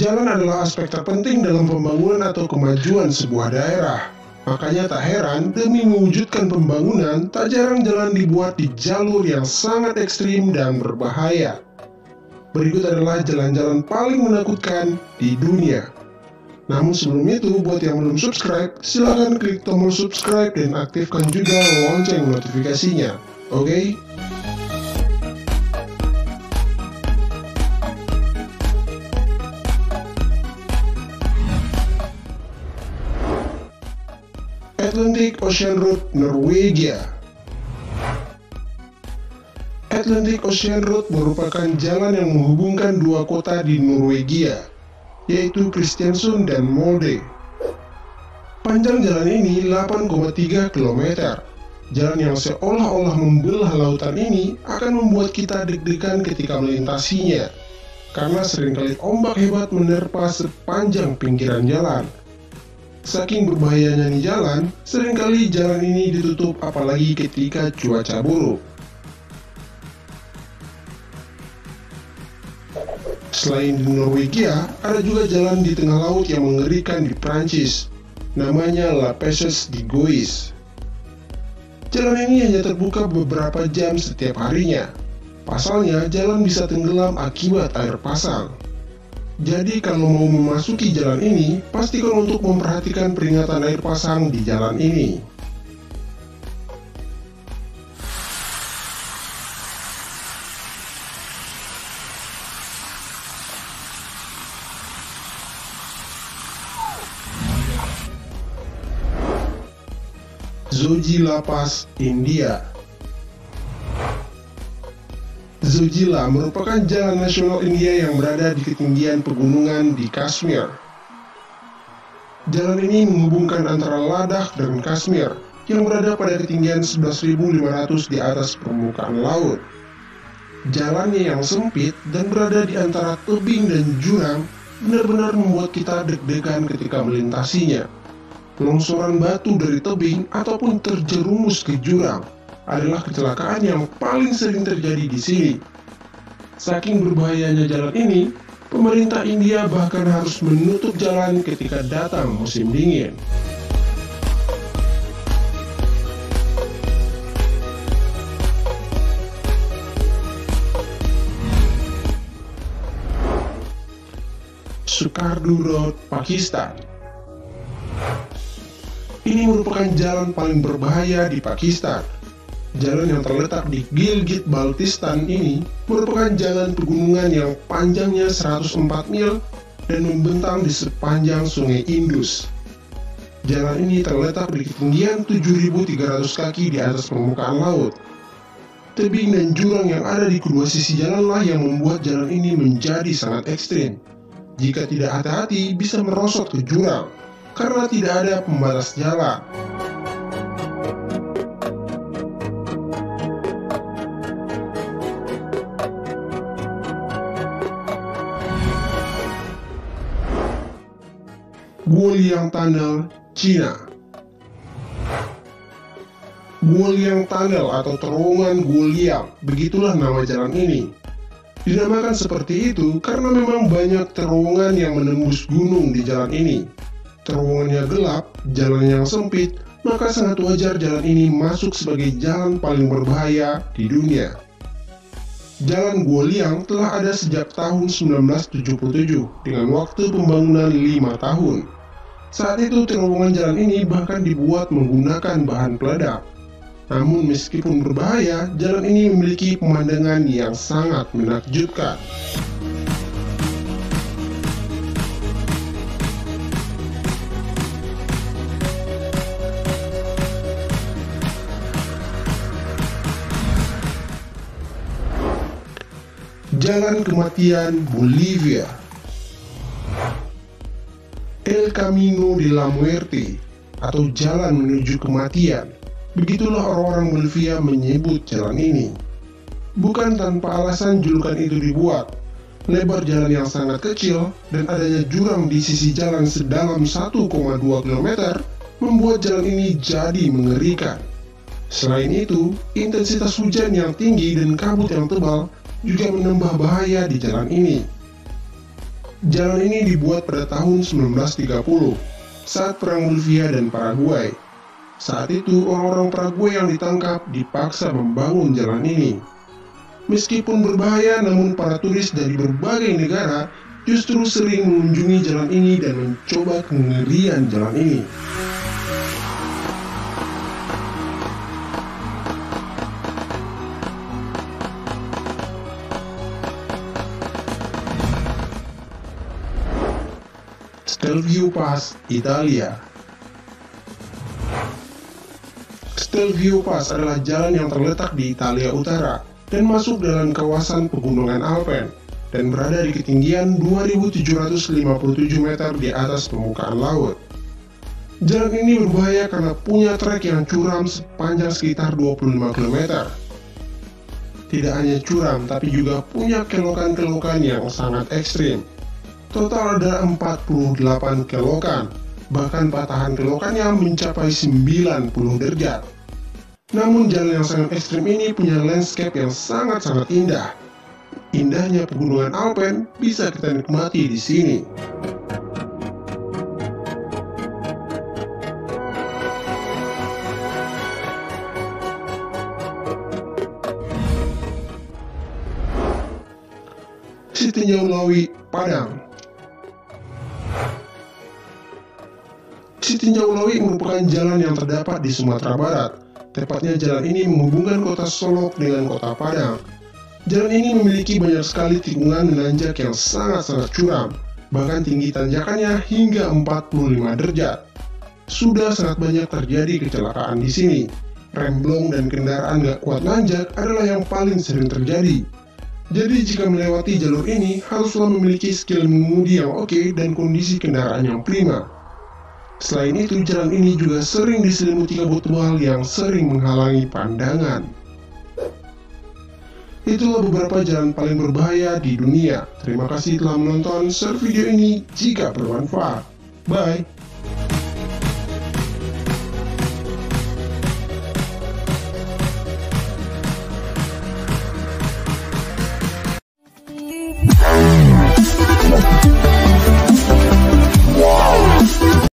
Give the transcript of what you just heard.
Jalan adalah aspek terpenting dalam pembangunan atau kemajuan sebuah daerah. Makanya tak heran, demi mewujudkan pembangunan, tak jarang jalan dibuat di jalur yang sangat ekstrim dan berbahaya. Berikut adalah jalan-jalan paling menakutkan di dunia. Namun sebelum itu, buat yang belum subscribe, silahkan klik tombol subscribe dan aktifkan juga lonceng notifikasinya. Oke? Atlantic Ocean Road, Norwegia. Atlantic Ocean Road merupakan jalan yang menghubungkan dua kota di Norwegia, yaitu Kristiansund dan Molde. Panjang jalan ini 8,3 km. Jalan yang seolah-olah membelah lautan ini akan membuat kita deg-degan ketika melintasinya, karena seringkali ombak hebat menerpa sepanjang pinggiran jalan. Saking berbahayanya nih jalan, seringkali jalan ini ditutup apalagi ketika cuaca buruk. Selain di Norwegia, ada juga jalan di tengah laut yang mengerikan di Prancis. Namanya La Pesches di Gois. Jalan ini hanya terbuka beberapa jam setiap harinya. Pasalnya, jalan bisa tenggelam akibat air pasang. Jadi kalau mau memasuki jalan ini, pastikan untuk memperhatikan peringatan air pasang di jalan ini. Zojila Pass, India. Zojila merupakan jalan nasional India yang berada di ketinggian pegunungan di Kashmir. Jalan ini menghubungkan antara Ladakh dan Kashmir yang berada pada ketinggian 11.500 di atas permukaan laut. Jalannya yang sempit dan berada di antara tebing dan jurang benar-benar membuat kita deg-degan ketika melintasinya. Longsoran batu dari tebing ataupun terjerumus ke jurang adalah kecelakaan yang paling sering terjadi di sini. Saking berbahayanya jalan ini, pemerintah India bahkan harus menutup jalan ketika datang musim dingin. Sukardu Road, Pakistan. Ini merupakan jalan paling berbahaya di Pakistan. Jalan yang terletak di Gilgit-Baltistan ini merupakan jalan pegunungan yang panjangnya 104 mil dan membentang di sepanjang sungai Indus. Jalan ini terletak di ketinggian 7.300 kaki di atas permukaan laut. Tebing dan jurang yang ada di kedua sisi jalanlah yang membuat jalan ini menjadi sangat ekstrim. Jika tidak hati-hati bisa merosot ke jurang, karena tidak ada pembatas jalan. Guoliang Tunnel, China. Guoliang Tunnel atau terowongan Guoliang, begitulah nama jalan ini. Dinamakan seperti itu karena memang banyak terowongan yang menembus gunung di jalan ini. Terowongannya gelap, jalan yang sempit, maka sangat wajar jalan ini masuk sebagai jalan paling berbahaya di dunia. Jalan Guoliang telah ada sejak tahun 1977 dengan waktu pembangunan 5 tahun. Saat itu terowongan jalan ini bahkan dibuat menggunakan bahan peledak. Namun meskipun berbahaya, jalan ini memiliki pemandangan yang sangat menakjubkan. Jalan Kematian, Bolivia. El Camino de la Muerte atau Jalan Menuju Kematian. Begitulah orang-orang Bolivia menyebut jalan ini. Bukan tanpa alasan julukan itu dibuat. Lebar jalan yang sangat kecil dan adanya jurang di sisi jalan sedalam 1,2 km membuat jalan ini jadi mengerikan. Selain itu, intensitas hujan yang tinggi dan kabut yang tebal juga menambah bahaya di jalan ini. Jalan ini dibuat pada tahun 1930 saat Perang Bolivia dan Paraguay. Saat itu orang-orang Paraguay yang ditangkap dipaksa membangun jalan ini. Meskipun berbahaya, namun para turis dari berbagai negara justru sering mengunjungi jalan ini dan mencoba kengerian jalan ini. Stelvio Pass, Italia. Stelvio Pass adalah jalan yang terletak di Italia Utara dan masuk dalam kawasan pegunungan Alpen dan berada di ketinggian 2.757 meter di atas permukaan laut. Jalan ini berbahaya karena punya trek yang curam sepanjang sekitar 25 km. Tidak hanya curam, tapi juga punya kelokan-kelokan yang sangat ekstrim. Total ada 48 kelokan, bahkan patahan kelokannya mencapai 90 derajat. Namun jalan yang sangat ekstrim ini punya landscape yang sangat-sangat indah. Indahnya pegunungan Alpen bisa kita nikmati di sini. Setinjau Lawi, Padang. Setinjau Lawi merupakan jalan yang terdapat di Sumatera Barat. Tepatnya jalan ini menghubungkan kota Solok dengan kota Padang. Jalan ini memiliki banyak sekali tikungan menanjak yang sangat-sangat curam, bahkan tinggi tanjakannya hingga 45 derajat. Sudah sangat banyak terjadi kecelakaan di sini. Remblong dan kendaraan gak kuat nanjak adalah yang paling sering terjadi. Jadi jika melewati jalur ini, haruslah memiliki skill mengemudi yang oke dan kondisi kendaraan yang prima. Selain itu, jalan ini juga sering diselimuti kabut tebal yang sering menghalangi pandangan. Itulah beberapa jalan paling berbahaya di dunia. Terima kasih telah menonton. Share video ini jika bermanfaat. Bye!